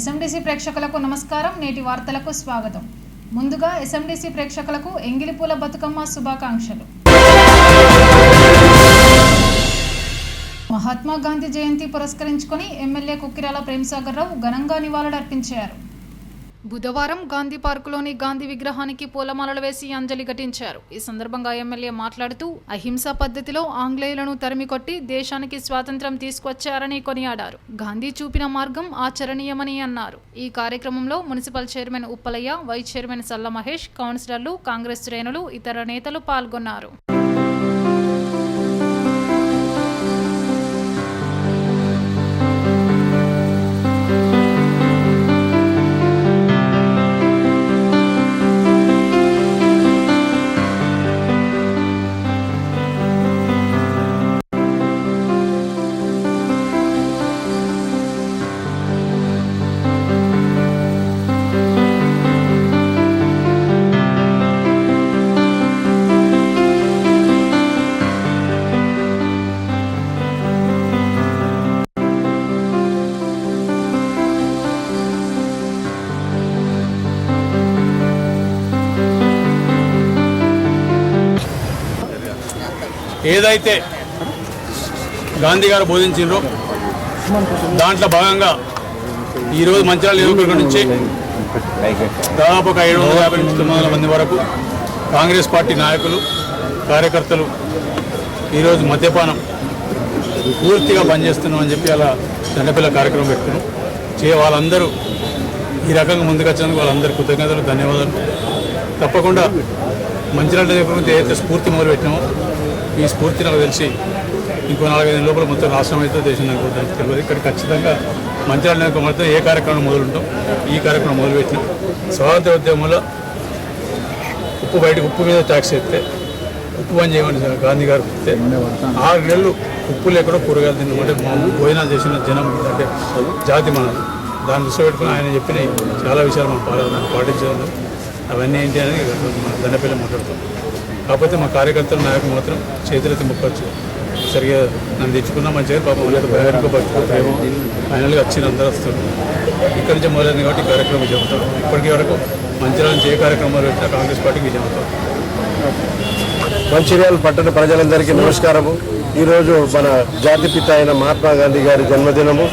ఎస్ఎండిసి ప్రేక్షకులకు నమస్కారం. నేటి వార్తలకు స్వాగతం. ముందుగా ఎస్ఎండిసి ప్రేక్షకులకు ఎంగిలిపూల బతుకమ్మ శుభాకాంక్షలు. మహాత్మా గాంధీ జయంతి పురస్కరించుకొని ఎమ్మెల్యే కుక్కిరాల ప్రేమసాగర్ రావు ఘనంగా నివాళులర్పించారు. బుధవారం గాంధీ పార్కులోని గాంధీ విగ్రహానికి పూలమాలలు వేసి అంజలి ఘటించారు. ఈ సందర్భంగా ఎమ్మెల్యే మాట్లాడుతూ అహింసా పద్ధతిలో ఆంగ్లేయులను తరిమికొట్టి దేశానికి స్వాతంత్ర్యం తీసుకొచ్చారని కొనియాడారు. గాంధీ చూపిన మార్గం ఆచరణీయమని అన్నారు. ఈ కార్యక్రమంలో municipal chairman Uppalaiah, vice chairman Salla Mahesh, కౌన్సిలర్లు, కాంగ్రెస్ శ్రేణులు, ఇతర నేతలు పాల్గొన్నారు. ఏదైతే గాంధీ గారు బోధించారో దాంట్లో భాగంగా ఈరోజు మంచిర్యాల నియోజకవర్గం నుంచి దాదాపు ఒక 750 నుంచి 900 మంది వరకు కాంగ్రెస్ పార్టీ నాయకులు, కార్యకర్తలు ఈరోజు మద్యపానం పూర్తిగా బంద్ చేస్తున్నామని చెప్పి అలా దండపిల్ల కార్యక్రమం పెట్టుకున్నాం. వాళ్ళందరూ ఈ రకంగా ముందుకొచ్చినందుకు వాళ్ళందరూ కృతజ్ఞతలు, ధన్యవాదాలు. తప్పకుండా మంచిర్యాల నియోజకవర్గం ఏదైతే స్ఫూర్తి మొదలు పెట్టినామో ఈ స్ఫూర్తి నాకు తెలిసి ఇంకో 4-5 లోపల మొత్తం రాష్ట్రం అయితే దేశం నాకు తెలియదు. ఇక్కడ ఖచ్చితంగా మంచిర్యాల నియోజకవర్గంతో ఏ కార్యక్రమం మొదలుంటాం ఈ కార్యక్రమం మొదలుపెట్టినాం. స్వాతంత్ర ఉద్యమంలో ఉప్పు మీద ట్యాక్స్ ఎత్తే ఉప్పు బంద్ చేయమని గాంధీ గారు చెప్తే 6 నెలలు ఉప్పు లేకుండా కూరగాయలు తినమంటే భోజనాలు చేసిన జనం అంటే జాతి మనది. దాన్ని దృష్టి పెట్టుకుని ఆయన చెప్పిన చాలా విషయాలు మనం పాటించడం అవన్నీ ఏంటి అని దండపిల్ల మాట్లాడుతాం. కాకపోతే మా కార్యకర్తల నాయకులు మాత్రం చేతులెత్తి మొక్కొచ్చు. సరిగా నన్ను తెచ్చుకున్నా మంచిగా పాపం లేదు భయానికో బతుకుతారేమో ఫైనల్గా వచ్చిన అందరూ వస్తారు. ఇక్కడి నుంచి మొదలైంది కాబట్టి ఈ కార్యక్రమం విజయం అవుతాం. ఇప్పటికీ వరకు మంచిర్యాల నుంచి ఏ కార్యక్రమాలు పెట్టినా కాంగ్రెస్ పార్టీకి విజయం అవుతాం. మంచిర్యాల పట్టణ ప్రజలందరికీ నమస్కారము. ఈరోజు మన జాతిపిత అయిన మహాత్మా గాంధీ గారి జన్మదినము.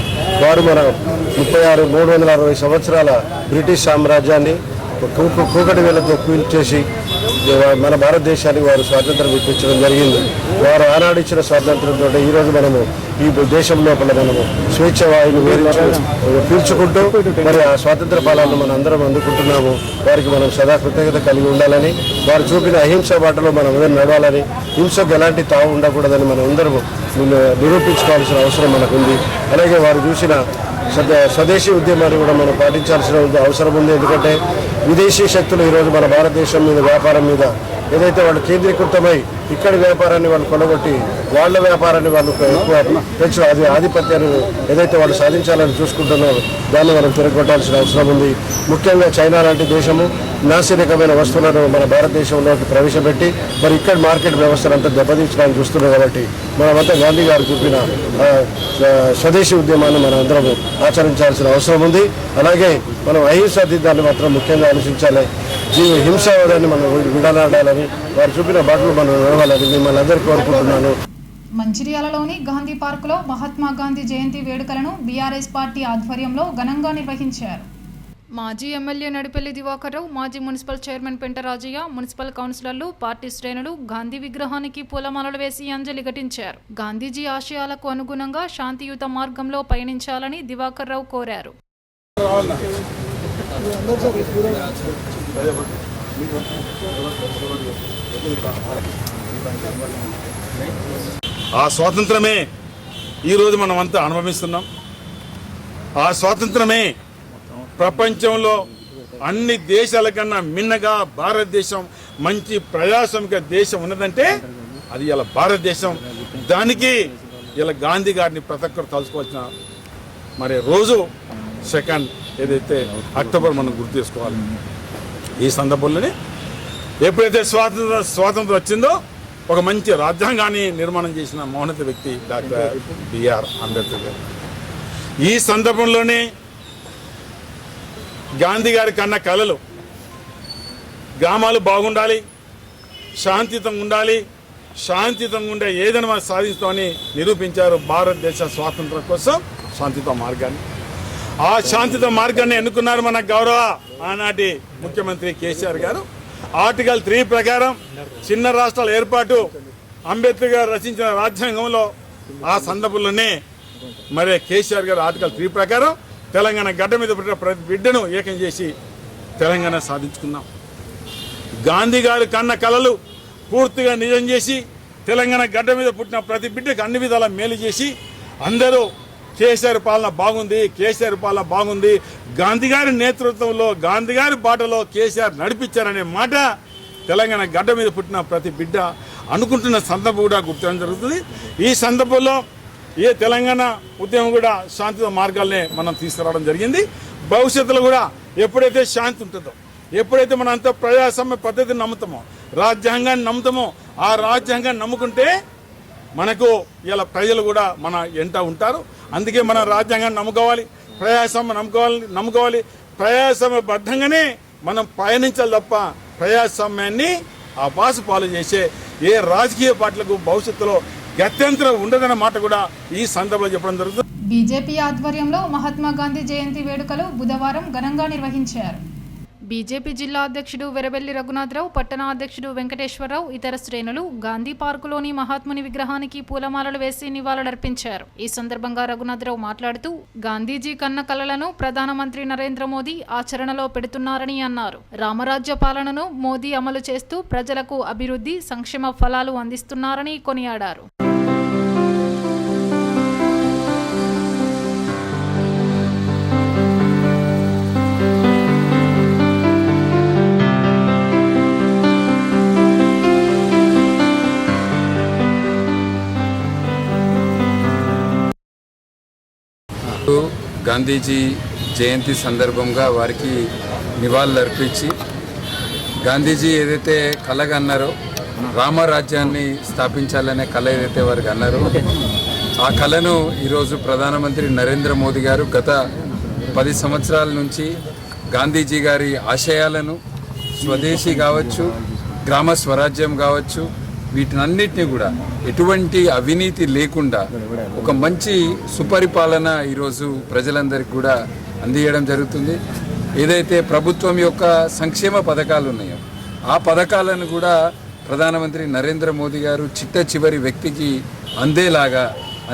వారు మన 360 సంవత్సరాల బ్రిటిష్ సామ్రాజ్యాన్ని కూకటి వేలతో కూల్చేసి మన భారతదేశానికి వారు స్వాతంత్రం ఇప్పించడం జరిగింది. వారు ఆనాడు ఇచ్చిన స్వాతంత్రంతో ఈరోజు మనము ఈ దేశం లోపల మనము స్వేచ్ఛ వాయువులు పీల్చుకుంటూ మరి ఆ స్వాతంత్ర ఫలాలను మనం అందరం అందుకుంటున్నాము. వారికి మనం సదా కృతజ్ఞత కలిగి ఉండాలని, వారు చూపిన అహింస బాటలో మనం అందరం నడవాలని, హింసకు ఎలాంటి తావు ఉండకూడదని మనం అందరము నిరూపించుకోవాల్సిన అవసరం మనకు ఉంది. అలాగే వారు చూసిన స్వదేశీ ఉద్యమాన్ని కూడా మనం పాటించాల్సిన అవసరం ఉంది. ఎందుకంటే విదేశీ శక్తులు ఈరోజు మన భారతదేశం మీద వ్యాపారం మీద ఏదైతే వాళ్ళు కేంద్రీకృతమై ఇక్కడి వ్యాపారాన్ని వాళ్ళు కొనగొట్టి వాళ్ళ వ్యాపారాన్ని వాళ్ళు ఎక్కువ పెంచు ఆధిపత్యాన్ని ఏదైతే వాళ్ళు సాధించాలని చూసుకుంటున్నారో దాన్ని మనం తిరగొట్టాల్సిన అవసరం ఉంది. ముఖ్యంగా చైనా లాంటి దేశము నాసిరకమైన వస్తువులను మన భారతదేశంలోకి ప్రవేశపెట్టి మరి ఇక్కడ మార్కెట్ వ్యవస్థను అంతా దెబ్బతీర్చడానికి చూస్తున్నాం. కాబట్టి మనమంతా గాంధీ గారు చూపిన స్వదేశీ ఉద్యమాన్ని మనం అందరం ఆచరించాల్సిన అవసరం ఉంది. అలాగే మనం అహింసా సిద్ధాన్ని మాత్రం ముఖ్యంగా ఆలోచించాలి. హింసావాదాన్ని మనం విడనాడాలని, వారు చూపిన బాటలు మనం నడవాలని మిమ్మల్ని అందరికీ కోరుకుంటున్నాను. మంచిర్యాలలోని గాంధీ పార్కులో మహాత్మా గాంధీ జయంతి వేడుకలను బీఆర్ఎస్ పార్టీ ఆధ్వర్యంలో ఘనంగా నిర్వహించారు. మాజీ ఎమ్మెల్యే నడిపెల్లి దివాకర్ రావు, మాజీ మున్సిపల్ చైర్మన్ పెంటరాజయ్య, మున్సిపల్ కౌన్సిలర్లు, పార్టీ శ్రేణులు గాంధీ విగ్రహానికి పూలమాలలు వేసి అంజలి ఘటించారు. గాంధీజీ ఆశయాలకు అనుగుణంగా శాంతియుత మార్గంలో పయనించాలని దివాకర్ రావు కోరారు. ఆ స్వాతంత్రమే ఈరోజు మనం అంతా అనుభవిస్తున్నాం. ఆ స్వాతంత్రమే ప్రపంచంలో అన్ని దేశాల కన్నా మిన్నగా భారతదేశం మంచి ప్రజాస్వామిక దేశం ఉన్నదంటే అది ఇలా భారతదేశం. దానికి ఇలా గాంధీ గారిని ప్రతి ఒక్కరు తలుచుకోవాల్సిన మరి రోజు 2 ఏదైతే అక్టోబర్ మనం గుర్తు చేసుకోవాలి. ఈ సందర్భంలోనే ఎప్పుడైతే స్వాతంత్రం వచ్చిందో ఒక మంచి రాజ్యాంగాన్ని నిర్మాణం చేసిన మహోన్నత వ్యక్తి డాక్టర్ బిఆర్ అంబేద్కర్ గారు. ఈ సందర్భంలోనే గాంధీ గారి కన్న కలలు గ్రామాలు బాగుండాలి, శాంతియుతంగా ఉండాలి, శాంతియుతంగా ఉండే ఏదైనా మనం సాధిస్తామని నిరూపించారు. భారతదేశ స్వాతంత్రం కోసం శాంతియుత మార్గాన్ని, ఆ శాంతియుత మార్గాన్ని ఎన్నుకున్నారు మన గౌరవ ఆనాటి ముఖ్యమంత్రి కేసీఆర్ గారు. ఆర్టికల్ 3 ప్రకారం చిన్న రాష్ట్రాల ఏర్పాటు అంబేద్కర్ గారు రచించిన రాజ్యాంగంలో ఆ సందర్భంలోనే మరి కేసీఆర్ గారు ఆర్టికల్ 3 ప్రకారం తెలంగాణ గడ్డ మీద పుట్టిన ప్రతి బిడ్డను ఏకం చేసి తెలంగాణ సాధించుకున్నాం. గాంధీ గారు కన్న కలలు పూర్తిగా నిజం చేసి తెలంగాణ గడ్డ మీద పుట్టిన ప్రతి బిడ్డకు అన్ని విధాలా మేలు చేసి అందరూ కేసీఆర్ పాలన బాగుంది, కేసీఆర్ పాలన బాగుంది, గాంధీ గారి నేతృత్వంలో గాంధీ గారి బాటలో కేసీఆర్ నడిపించారనే మాట తెలంగాణ గడ్డ మీద పుట్టిన ప్రతి బిడ్డ అనుకుంటున్న సందర్భం కూడా గుర్తించడం జరుగుతుంది. ఈ సందర్భంలో ఏ తెలంగాణ ఉద్యమం కూడా శాంతియుత మార్గాలనే మనం తీసుకురావడం జరిగింది. భవిష్యత్తులో కూడా ఎప్పుడైతే శాంతి ఉంటుందో, ఎప్పుడైతే మనం అంత ప్రజాస్వామ్య పద్ధతిని నమ్ముతామో, రాజ్యాంగాన్ని నమ్ముతామో, ఆ రాజ్యాంగాన్ని నమ్ముకుంటే మనకు ఇలా ప్రజలు కూడా మన ఎంట ఉంటారు. అందుకే మనం రాజ్యాంగాన్ని నమ్ముకోవాలి, ప్రజాస్వామ్యం నమ్ముకోవాలి. ప్రజాస్వామ్యబద్ధంగానే మనం పయనించాలి తప్ప ప్రజాస్వామ్యాన్ని ఆపాసు పాలు చేసే ఏ రాజకీయ పార్టీలకు భవిష్యత్తులో గత్యంతరం ఉండదన్న మాట కూడా ఈ సందర్భంలో చెప్పడం జరుగుతుంది. బీజేపీ ఆధ్వర్యంలో మహాత్మా గాంధీ జయంతి వేడుకలు బుధవారం ఘనంగా నిర్వహించారు. బీజేపీ జిల్లా అధ్యక్షుడు వెరబెల్లి రఘునాథరావు, పట్టణ అధ్యక్షుడు వెంకటేశ్వరరావు, ఇతర శ్రేణులు గాంధీ పార్కులోని మహాత్ముని విగ్రహానికి పూలమాలలు వేసి నివాళులర్పించారు. ఈ సందర్భంగా రఘునాథరావు మాట్లాడుతూ గాంధీజీ కన్న కలలను ప్రధానమంత్రి నరేంద్ర మోదీ ఆచరణలో పెడుతున్నారని అన్నారు. రామరాజ్య పాలనను మోదీ అమలు చేస్తూ ప్రజలకు అభివృద్ధి, సంక్షేమ ఫలాలు అందిస్తున్నారని కొనియాడారు. గాంధీజీ జయంతి సందర్భంగా వారికి నివాళులు అర్పించి గాంధీజీ ఏదైతే కలగా అన్నారో రామరాజ్యాన్ని స్థాపించాలనే కళ ఏదైతే వారికి అన్నారో ఆ కళను ఈరోజు ప్రధానమంత్రి నరేంద్ర మోదీ గారు గత 10 సంవత్సరాల నుంచి గాంధీజీ గారి ఆశయాలను స్వదేశీ కావచ్చు, గ్రామ స్వరాజ్యం కావచ్చు, వీటినన్నిటినీ కూడా ఎటువంటి అవినీతి లేకుండా ఒక మంచి సుపరిపాలన ఈరోజు ప్రజలందరికీ కూడా అందియడం జరుగుతుంది. ఏదైతే ప్రభుత్వం యొక్క సంక్షేమ పథకాలు ఉన్నాయో ఆ పథకాలను కూడా ప్రధానమంత్రి నరేంద్ర మోదీ గారు చిట్ట చివరి వ్యక్తికి అందేలాగా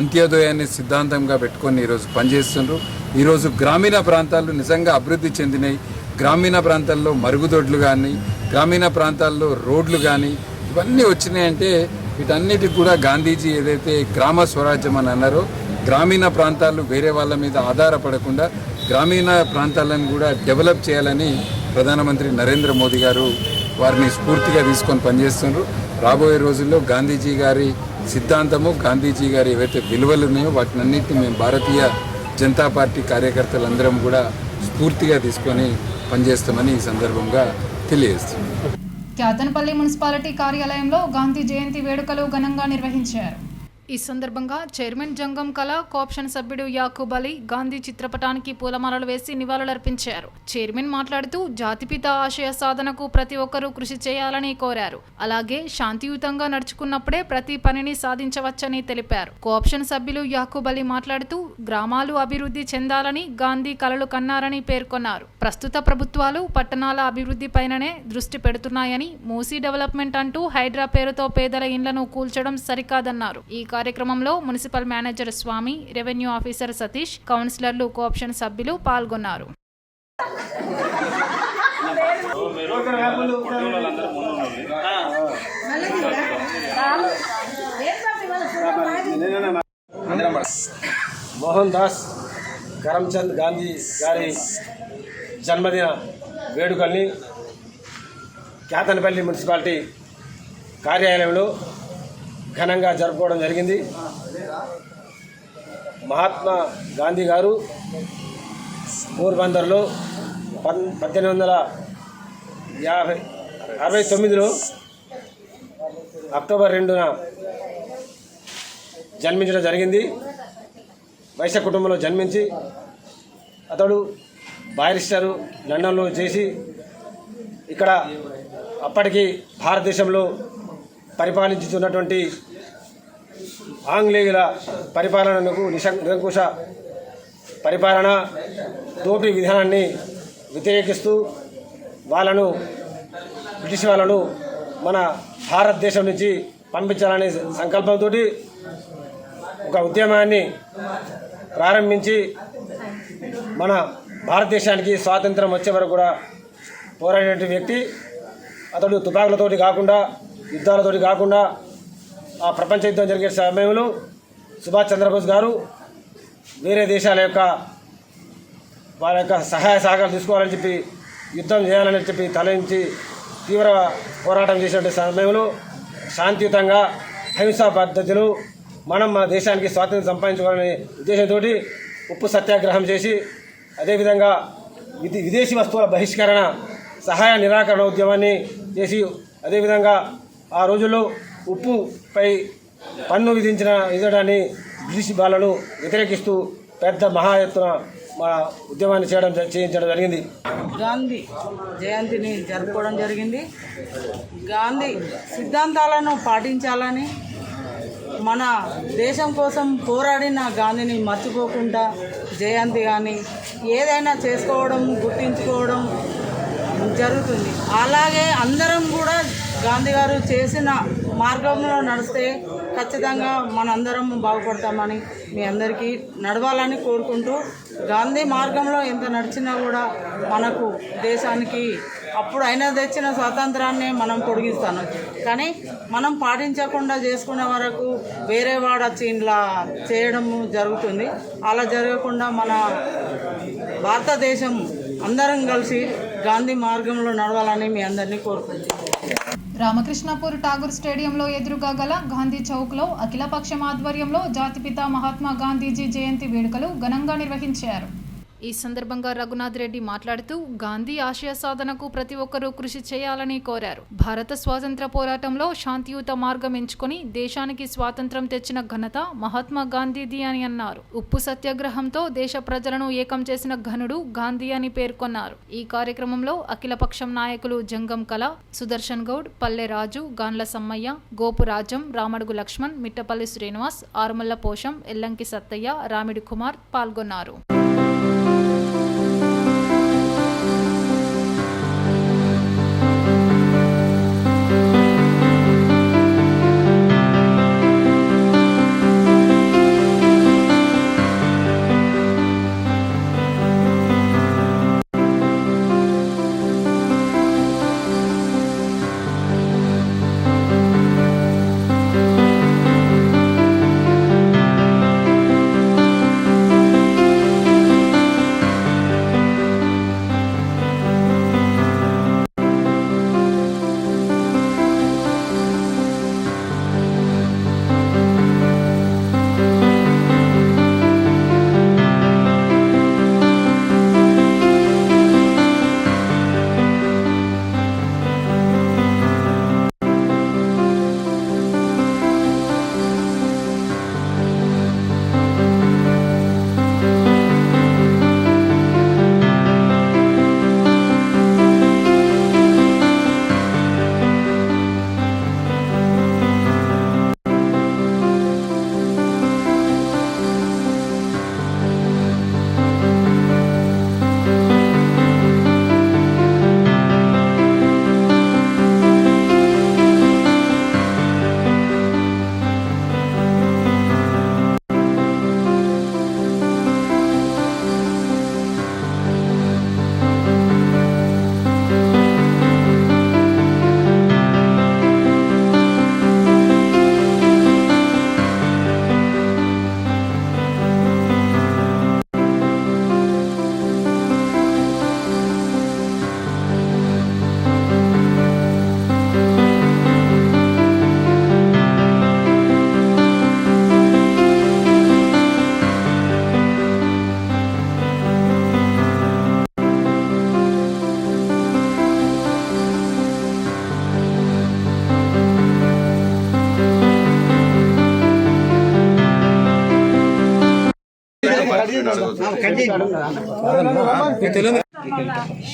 అంత్యోదయాన్ని సిద్ధాంతంగా పెట్టుకొని ఈరోజు పనిచేస్తున్నారు. ఈరోజు గ్రామీణ ప్రాంతాలు నిజంగా అభివృద్ధి చెందినాయి. గ్రామీణ ప్రాంతాల్లో మరుగుదొడ్లు కానీ, గ్రామీణ ప్రాంతాల్లో రోడ్లు కానీ ఇవన్నీ వచ్చినాయంటే వీటన్నిటికి కూడా గాంధీజీ ఏదైతే గ్రామ స్వరాజ్యం అని అన్నారో గ్రామీణ ప్రాంతాలు వేరే వాళ్ళ మీద ఆధారపడకుండా గ్రామీణ ప్రాంతాలను కూడా డెవలప్ చేయాలని ప్రధానమంత్రి నరేంద్ర మోదీ గారు వారిని స్ఫూర్తిగా తీసుకొని పనిచేస్తున్నారు. రాబోయే రోజుల్లో గాంధీజీ గారి సిద్ధాంతము, గాంధీజీ గారి ఏవైతే విలువలు ఉన్నాయో వాటినన్నింటినీ మేము భారతీయ జనతా పార్టీ కార్యకర్తలందరం కూడా స్ఫూర్తిగా తీసుకొని పనిచేస్తామని ఈ సందర్భంగా తెలియజేస్తున్నాం. క్యాతన్పల్లి మున్సిపాలిటీ కార్యాలయంలో గాంధీ జయంతి వేడుకలు ఘనంగా నిర్వహించారు. ఈ సందర్భంగా చైర్మన్ జంగం కళ, కోఆప్షన్ సభ్యుడు యాకూబ్ అలీ గాంధీ చిత్రపటానికి పూలమాలలు వేసి నివాళులర్పించారు. చైర్మన్ మాట్లాడుతూ జాతిపిత ఆశయ సాధనకు ప్రతి ఒక్కరూ కృషి చేయాలని కోరారు. అలాగే శాంతియుతంగా నడుచుకున్నప్పుడే ప్రతి పనిని సాధించవచ్చని తెలిపారు. కోఆప్షన్ సభ్యులు యాకూబ్ అలీ మాట్లాడుతూ గ్రామాలు అభివృద్ధి చెందాలని గాంధీ కలలు కన్నారని పేర్కొన్నారు. ప్రస్తుత ప్రభుత్వాలు పట్టణాల అభివృద్ధిపైననే దృష్టి పెడుతున్నాయని, మూసీ డెవలప్మెంట్ అంటూ హైడ్రా పేరుతో పేదల ఇండ్లను కూల్చడం సరికాదన్నారు. ఈ కార్యక్రమంలో మున్సిపల్ మేనేజర్ స్వామి, రెవెన్యూ ఆఫీసర్ సతీష్, కౌన్సిలర్లు, కోఆప్షన్ సభ్యులు పాల్గొన్నారు. మోహన్ దాస్ కరమ్చంద్ గాంధీ గారి జన్మదిన వేడుకల్ని క్యాతన్పల్లి మున్సిపాలిటీ కార్యాలయంలో ఘనంగా జరుపుకోవడం జరిగింది. మహాత్మా గాంధీ గారు పోర్బందర్లో 1869లో అక్టోబర్ 2న జన్మించడం జరిగింది. వైశ్య కుటుంబంలో జన్మించి అతడు బారిస్టరు లండన్లో చేసి ఇక్కడ అప్పటికి భారతదేశంలో పరిపాలించుతున్నటువంటి ఆంగ్లేయుల పరిపాలనకు నిరంకుశ పరిపాలన దోపిడీ విధానాన్ని వ్యతిరేకిస్తూ బ్రిటిష్ వాళ్ళను మన భారతదేశం నుంచి పంపించాలనే సంకల్పంతో ఒక ఉద్యమాన్ని ప్రారంభించి మన భారతదేశానికి స్వాతంత్రం వచ్చే వరకు కూడా పోరాడిన వ్యక్తి. అతడు తుపాకులతోటి కాకుండా యుద్ధాలతోటి కాకుండా ఆ ప్రపంచ యుద్ధం జరిగే సమయంలో సుభాష్ చంద్రబోస్ గారు వేరే దేశాల యొక్క వాళ్ళ యొక్క సహాయ సహకారాలు తీసుకోవాలని చెప్పి యుద్ధం చేయాలని చెప్పి తలరించి తీవ్ర పోరాటం చేసినటువంటి సమయంలో శాంతియుతంగా అహింసా పద్ధతిలో మనం మన దేశానికి స్వాతంత్రం సంపాదించుకోవాలనే ఉద్దేశంతో ఉప్పు సత్యాగ్రహం చేసి అదేవిధంగా విదేశీ వస్తువుల బహిష్కరణ సహాయ నిరాకరణ ఉద్యమాన్ని చేసి అదేవిధంగా ఆ రోజుల్లో ఉప్పుపై పన్ను విధించడాన్ని బ్రిటిష్ వాళ్ళను వ్యతిరేకిస్తూ పెద్ద మహా ఎత్తున మా ఉద్యమాన్ని చేయించడం జరిగింది. గాంధీ జయంతిని జరుపుకోవడం జరిగింది. గాంధీ సిద్ధాంతాలను పాటించాలని, మన దేశం కోసం పోరాడిన గాంధీని మర్చిపోకుండా జయంతి కానీ ఏదైనా చేసుకోవడం గుర్తించుకోవడం జరుగుతుంది. అలాగే అందరం కూడా గాంధీ గారు చేసిన మార్గంలో నడిస్తే ఖచ్చితంగా మనందరం బాగుపడతామని మీ అందరికీ నడవాలని కోరుకుంటూ, గాంధీ మార్గంలో ఎంత నడిచినా కూడా మనకు దేశానికి అప్పుడు ఆయన తెచ్చిన స్వాతంత్రాన్ని మనం పొడిగిస్తాను. కానీ మనం పాటించకుండా చేసుకునే వరకు వేరే వాడు వచ్చి ఇలా చేయడం జరుగుతుంది. అలా జరగకుండా మన భారతదేశం అందరం కలిసి గాంధీ మార్గంలో నడవాలని మీ అందరినీ కోరుకుంటున్నాను. రామకృష్ణపూర్ ఠాగూర్ స్టేడియంలో ఎదురుగా గల గాంధీ చౌక్లో అఖిలపక్షం ఆధ్వర్యంలో జాతిపిత మహాత్మా గాంధీజీ జయంతి వేడుకలు ఘనంగా నిర్వహించారు. ఈ సందర్భంగా రఘునాథ్ రెడ్డి మాట్లాడుతూ గాంధీ ఆశయ సాధనకు ప్రతి ఒక్కరూ కృషి చేయాలని కోరారు. భారత స్వాతంత్ర పోరాటంలో శాంతియుత మార్గం ఎంచుకొని దేశానికి స్వాతంత్రం తెచ్చిన ఘనత మహాత్మా గాంధీది అని అన్నారు. ఉప్పు సత్యాగ్రహంతో దేశ ప్రజలను ఏకం చేసిన ఘనుడు గాంధీ అని పేర్కొన్నారు. ఈ కార్యక్రమంలో అఖిలపక్షం నాయకులు జంగం కళ, సుదర్శన్ గౌడ్, పల్లె రాజు, గాన్ల సమ్మయ్య, గోపురాజం, రామడుగు లక్ష్మణ్, మిట్టపల్లి శ్రీనివాస్, ఆరుమల్ల పోషం, ఎల్లంకి సత్తయ్య, రామిడి కుమార్ పాల్గొన్నారు.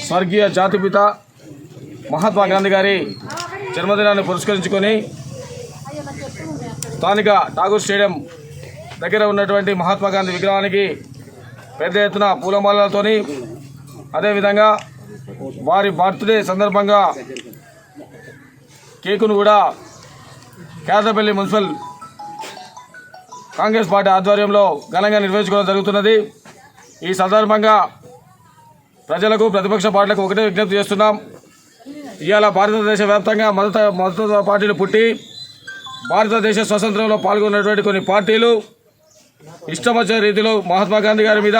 స్వర్గీయ జాతిపిత మహాత్మా గాంధీ గారి జన్మదినాన్ని పురస్కరించుకొని స్థానిక ఠాగూర్ స్టేడియం దగ్గర ఉన్నటువంటి మహాత్మా గాంధీ విగ్రహానికి పెద్ద ఎత్తున పూలమాలలతోని అదేవిధంగా వారి బర్త్డే సందర్భంగా కేకును కూడా కేదపల్లి మున్సిపల్ కాంగ్రెస్ పార్టీ ఆధ్వర్యంలో ఘనంగా నిర్వహించుకోవడం జరుగుతున్నది. ఈ సందర్భంగా ప్రజలకు ప్రతిపక్ష పార్టీలకు ఒకటే విజ్ఞప్తి చేస్తున్నాం. ఇవాళ భారతదేశ వ్యాప్తంగా మద్దతు పార్టీలు పుట్టి భారతదేశ స్వతంత్రంలో పాల్గొన్నటువంటి కొన్ని పార్టీలు ఇష్టం వచ్చే రీతిలో మహాత్మా గాంధీ గారి మీద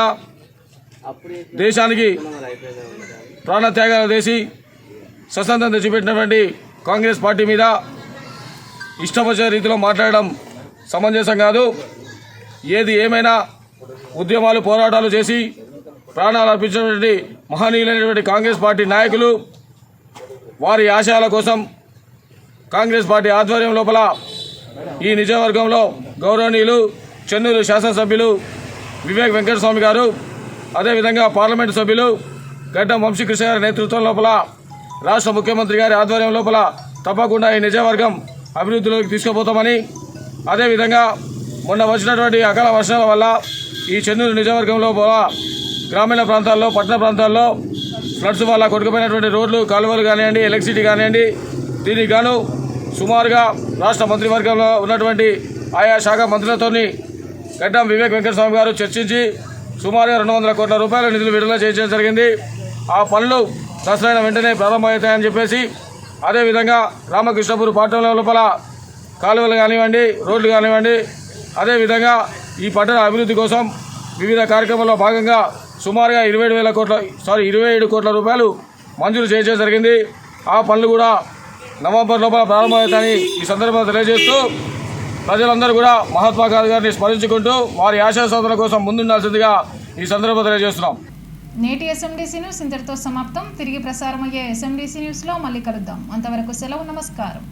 దేశానికి ప్రాణత్యాగాలు చేసి స్వతంత్రం తెచ్చిపెట్టినటువంటి కాంగ్రెస్ పార్టీ మీద ఇష్టం వచ్చే రీతిలో మాట్లాడడం సమంజసం కాదు. ఏది ఏమైనా ఉద్యమాలు పోరాటాలు చేసి ప్రాణాలు అర్పించినటువంటి మహనీయులైనటువంటి కాంగ్రెస్ పార్టీ నాయకులు వారి ఆశయాల కోసం కాంగ్రెస్ పార్టీ ఆధ్వర్యం లోపల ఈ నియోజకవర్గంలో గౌరవనీయులు చెన్నూరు శాసనసభ్యులు వివేక్ వెంకటస్వామి గారు, అదేవిధంగా పార్లమెంటు సభ్యులు గడ్డం వంశీకృష్ణ గారి నేతృత్వం లోపల రాష్ట్ర ముఖ్యమంత్రి గారి ఆధ్వర్యం లోపల తప్పకుండా ఈ నియోజకవర్గం అభివృద్ధిలోకి తీసుకుపోతామని, అదేవిధంగా మొన్న వచ్చినటువంటి అకాల వర్షాల వల్ల ఈ చెన్నూరు నియోజకవర్గంలో గ్రామీణ ప్రాంతాల్లో పట్టణ ప్రాంతాల్లో ఫ్లడ్స్ వల్ల కొట్టుకుపోయినటువంటి రోడ్లు కాలువలు కానివ్వండి, ఎలక్ట్రిసిటీ కానివ్వండి, దీనికి గాను సుమారుగా రాష్ట్ర మంత్రివర్గంలో ఉన్నటువంటి ఆయా శాఖ మంత్రులతోని గడ్డం వివేక్ వెంకటస్వామి గారు చర్చించి సుమారుగా 200 కోట్ల రూపాయల నిధులు విడుదల చేయడం జరిగింది. ఆ పనులు దసరైన వెంటనే ప్రారంభమవుతాయని చెప్పేసి, అదేవిధంగా రామకృష్ణపూర్ పట్టణం లోపల కాలువలు కానివ్వండి, రోడ్లు కానివ్వండి, అదేవిధంగా ఈ పట్టణ అభివృద్ధి కోసం వివిధ కార్యక్రమాల్లో భాగంగా సుమారుగా 27 కోట్ల రూపాయలు మంజూరు చేయడం జరిగింది. ఆ పనులు కూడా నవంబర్ లోపల ప్రారంభమవుతాయని ఈ సందర్భంగా తెలియజేస్తూ ప్రజలందరూ కూడా మహాత్మా గాంధీ గారిని స్మరించుకుంటూ వారి ఆశయ సాధన కోసం ముందుండాల్సిందిగా ఈ సందర్భంగా తెలియజేస్తున్నాం. నేటి ఎస్ఎండిసి న్యూస్ ఇంతటితో సమాప్తం. తిరిగి ప్రసారమయ్యే ఎస్ఎండిసి న్యూస్లో మళ్ళీ కలుద్దాం. అంతవరకు సెలవు. నమస్కారం.